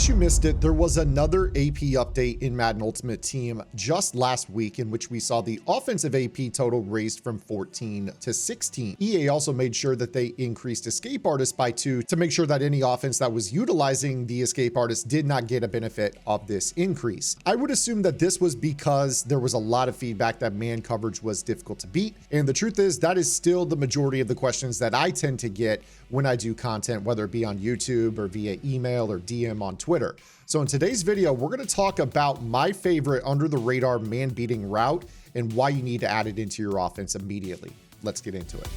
case you missed it, there was another AP update in Madden Ultimate Team just last week in which we saw the offensive AP total raised from 14 to 16. EA also made sure that they increased Escape Artist by 2 to make sure that any offense that was utilizing the Escape Artist did not get a benefit of this increase. I would assume that this was because there was a lot of feedback that man coverage was difficult to beat. And the truth is that is still the majority of the questions that I tend to get when I do content, whether it be on YouTube or via email or DM on Twitter. So in today's video, we're going to talk about my favorite under the radar man beating route and why you need to add it into your offense immediately. Let's get into it.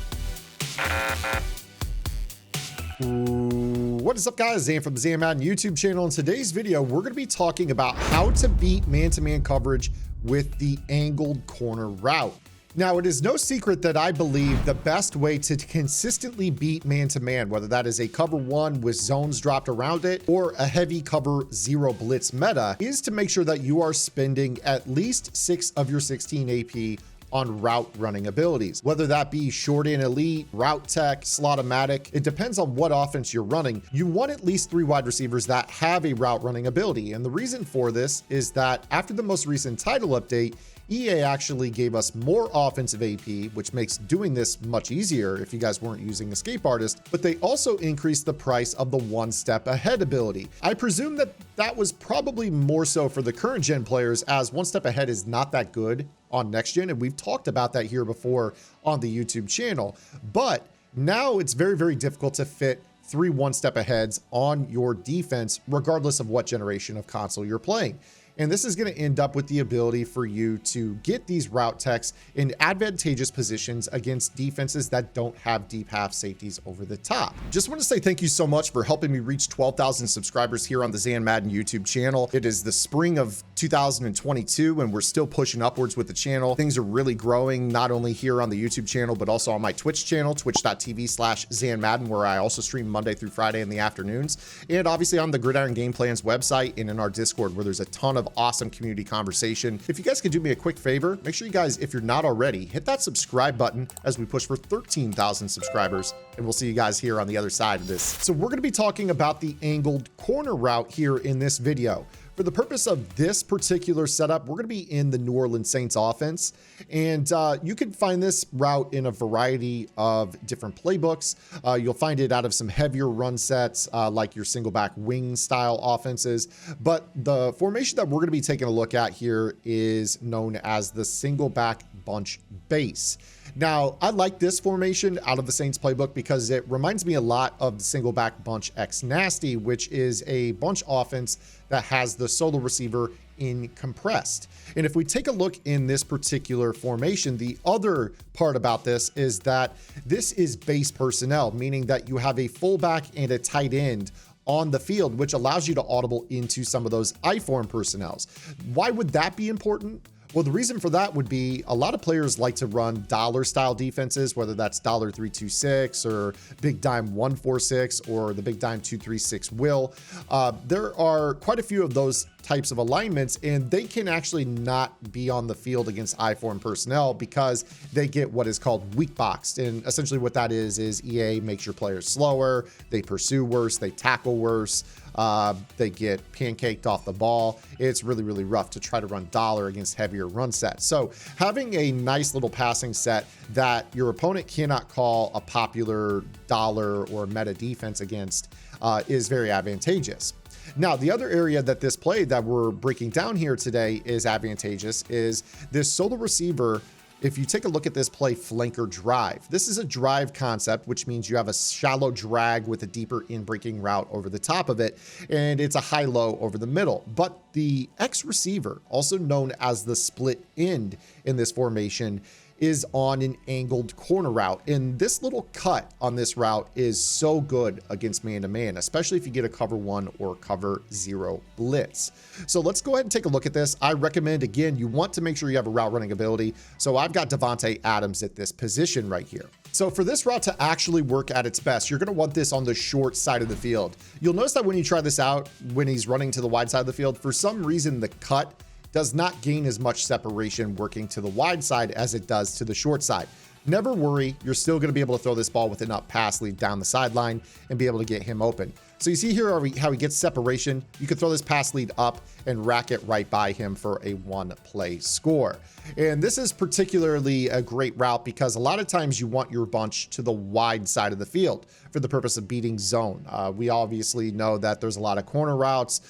What is up, guys? Zan from the Zan Madden YouTube channel. In today's video, we're going to be talking about how to beat man-to-man coverage with the angled corner route. Now, it is no secret that I believe the best way to consistently beat man-to-man, whether that is a cover 1 with zones dropped around it or a heavy cover 0 blitz meta, is to make sure that you are spending at least 6 of your 16 AP on route running abilities, whether that be short and elite, route tech, slot-o-matic. It depends on what offense you're running. You want at least 3 wide receivers that have a route running ability. And the reason for this is that after the most recent title update, EA actually gave us more offensive AP, which makes doing this much easier if you guys weren't using Escape Artist, but they also increased the price of the 1 step ahead ability. I presume that that was probably more so for the current gen players, as 1 step ahead is not that good on next gen, and we've talked about that here before on the YouTube channel. But now it's very, very difficult to fit 3 1 step aheads on your defense, regardless of what generation of console you're playing. And this is going to end up with the ability for you to get these route techs in advantageous positions against defenses that don't have deep half safeties over the top. Just want to say thank you so much for helping me reach 12,000 subscribers here on the Zan Madden YouTube channel. It is the spring of 2022 and we're still pushing upwards with the channel. Things are really growing, not only here on the YouTube channel, but also on my Twitch channel, twitch.tv/Zan Madden, where I also stream Monday through Friday in the afternoons. And obviously on the Gridiron Game Plans website and in our Discord, where there's a ton of awesome community conversation. If you guys could do me a quick favor, make sure you guys, if you're not already, hit that subscribe button as we push for 13,000 subscribers, and we'll see you guys here on the other side of this. So we're going to be talking about the angled corner route here in this video. For the purpose of this particular setup, we're going to be in the New Orleans Saints offense, and you can find this route in a variety of different playbooks. You'll find it out of some heavier run sets, like your single back wing style offenses. But the formation that we're going to be taking a look at here is known as the single back bunch base. Now, I like this formation out of the Saints playbook because it reminds me a lot of the single back bunch X nasty, which is a bunch offense that has the solo receiver in compressed. And if we take a look in this particular formation, the other part about this is that this is base personnel, meaning that you have a fullback and a tight end on the field, which allows you to audible into some of those I-form personnels. Why would that be important? Well, the reason for that would be a lot of players like to run dollar style defenses, whether that's $326 or Big Dime 146 or the Big Dime 236 will. There are quite a few of those types of alignments, and they can actually not be on the field against I-form personnel because they get what is called weak boxed. And essentially what that is EA makes your players slower, they pursue worse, they tackle worse, they get pancaked off the ball. It's really, really rough to try to run dollar against heavier run sets. So having a nice little passing set that your opponent cannot call a popular dollar or meta defense against is very advantageous. Now, the other area that this play that we're breaking down here today is advantageous is this solo receiver. If you take a look at this play, flanker drive, this is a drive concept, which means you have a shallow drag with a deeper in-breaking route over the top of it, and it's a high-low over the middle. But the X receiver, also known as the split end in this formation, is on an angled corner route. And this little cut on this route is so good against man-to-man, especially if you get a cover 1 or cover 0 blitz. So let's go ahead and take a look at this. I recommend, again, you want to make sure you have a route running ability. So I've got Devontae Adams at this position right here. So for this route to actually work at its best, you're going to want this on the short side of the field. You'll notice that when you try this out, when he's running to the wide side of the field, for some reason, the cut does not gain as much separation working to the wide side as it does to the short side. Never worry, you're still going to be able to throw this ball with an up pass lead down the sideline and be able to get him open. So you see here how he gets separation. You could throw this pass lead up and rack it right by him for a 1-play score. And this is particularly a great route because a lot of times you want your bunch to the wide side of the field for the purpose of beating zone. We obviously know that there's a lot of corner routes.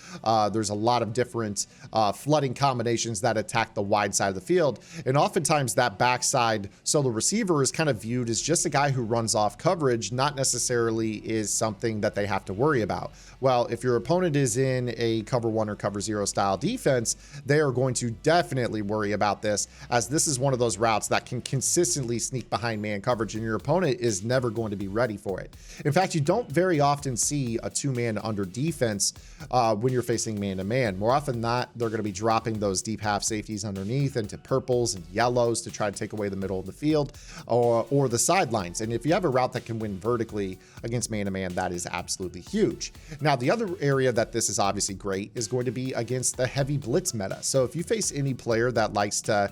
There's a lot of different flooding combinations that attack the wide side of the field. And oftentimes that backside solo receiver is kind of viewed as just a guy who runs off coverage, not necessarily is something that they have to worry about. Well, if your opponent is in a cover 1 or cover 0 style defense, they are going to definitely worry about this, as this is one of those routes that can consistently sneak behind man coverage, and your opponent is never going to be ready for it. In fact, you don't very often see a 2-man under defense when you're facing man-to-man. More often than not, they're going to be dropping those deep half safeties underneath into purples and yellows to try to take away the middle of the field or the sidelines. And if you have a route that can win vertically against man-to-man, that is absolutely huge. Now, the other area that this is obviously great is going to be against the heavy blitz meta. So if you face any player that likes to,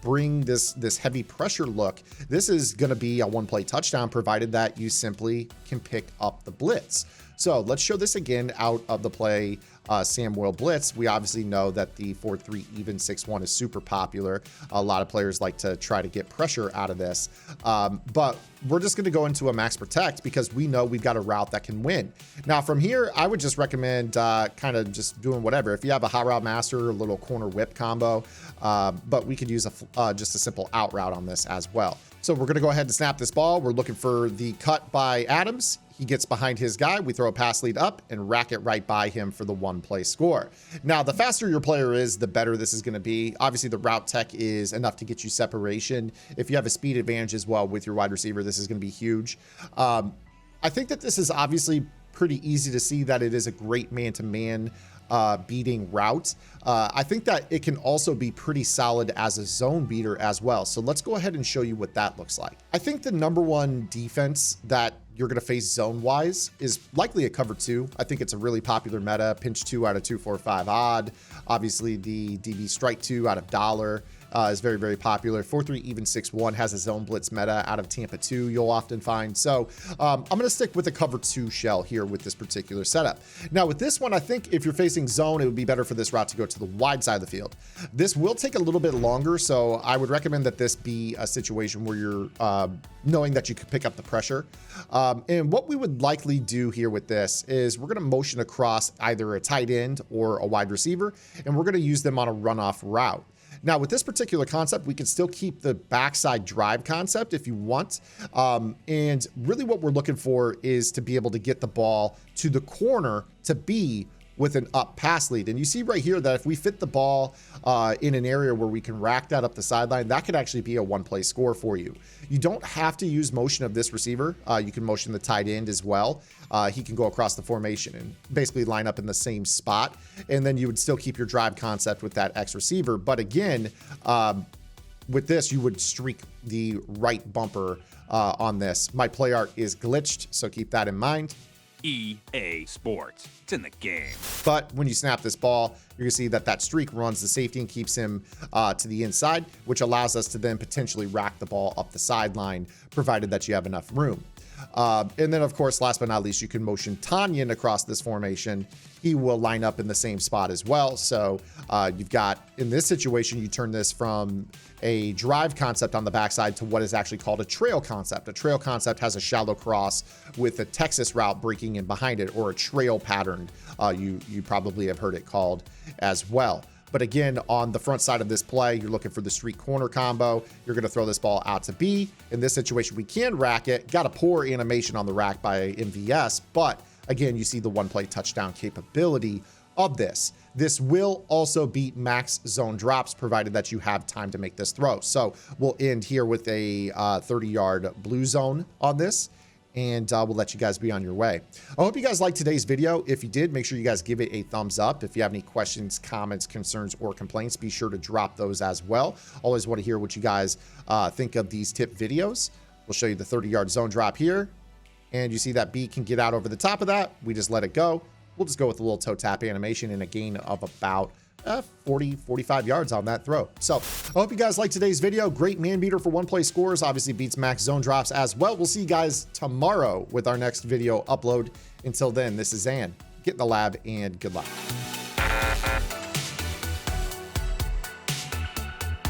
bring this heavy pressure look, this is going to be a 1-play touchdown, provided that you simply can pick up the blitz. So let's show this again out of the play Sam Will blitz. We obviously know that the 4-3 even 6-1 is super popular. A lot of players like to try to get pressure out of this, but we're just going to go into a max protect because we know we've got a route that can win. Now from here, I would just recommend kind of just doing whatever. If you have a hot route master, a little corner whip combo, but we could use just a simple out route on this as well. So we're going to go ahead and snap this ball. We're looking for the cut by Adams. He gets behind his guy. We throw a pass lead up and rack it right by him for the 1-play score. Now, the faster your player is, the better this is going to be. Obviously, the route tech is enough to get you separation. If you have a speed advantage as well with your wide receiver, this is going to be huge. I think that this is obviously pretty easy to see that it is a great man-to-man beating route. I think that it can also be pretty solid as a zone beater as well. So let's go ahead and show you what that looks like. I think the #1 defense that you're going to face zone wise is likely a cover 2. I think it's a really popular meta. Pinch 2 out of 245 odd. Obviously the DB strike 2 out of dollar is very, very popular. 4-3 even 6-1 has a zone blitz meta out of Tampa 2 you'll often find. So I'm going to stick with a cover 2 shell here with this particular setup. Now with this one, I think if you're facing zone, it would be better for this route to go to the wide side of the field. This will take a little bit longer, so I would recommend that this be a situation where you're knowing that you could pick up the pressure. And what we would likely do here with this is we're going to motion across either a tight end or a wide receiver, and we're going to use them on a runoff route. Now, with this particular concept, we can still keep the backside drive concept if you want. And really what we're looking for is to be able to get the ball to the corner to be with an up pass lead. And you see right here that if we fit the ball in an area where we can rack that up the sideline, that could actually be a 1-play score for you. You don't have to use motion of this receiver. You can motion the tight end as well. He can go across the formation and basically line up in the same spot. And then you would still keep your drive concept with that X receiver. But again, with this, you would streak the right bumper on this. My play art is glitched, so keep that in mind. EA Sports. It's in the game. But when you snap this ball, you're going to see that that streak runs the safety and keeps him to the inside, which allows us to then potentially rack the ball up the sideline, provided that you have enough room. And then, of course, last but not least, you can motion Tanyan across this formation. He will line up in the same spot as well. So you've got, in this situation, you turn this from a drive concept on the backside to what is actually called a trail concept. A trail concept has a shallow cross with a Texas route breaking in behind it, or a trail pattern. You probably have heard it called as well. But again, on the front side of this play, you're looking for the street corner combo. You're going to throw this ball out to B. In this situation, we can rack it. Got a poor animation on the rack by MVS, but again, you see the 1-play touchdown capability of this. This will also beat max zone drops, provided that you have time to make this throw. So we'll end here with a 30-yard blue zone on this, and we'll let you guys be on your way. I hope you guys liked today's video. If you did, make sure you guys give it a thumbs up. If you have any questions, comments, concerns, or complaints, be sure to drop those as well. Always want to hear what you guys think of these tip videos. We'll show you the 30-yard zone drop here, and you see that B can get out over the top of that. We just let it go. we'll just go with a little toe tap animation and a gain of about 40-45 yards on that throw. So I hope you guys liked today's video. Great man beater for one play scores, obviously beats max zone drops as well. We'll see you guys tomorrow with our next video upload. Until then, this is Zan. Get in the lab and good luck.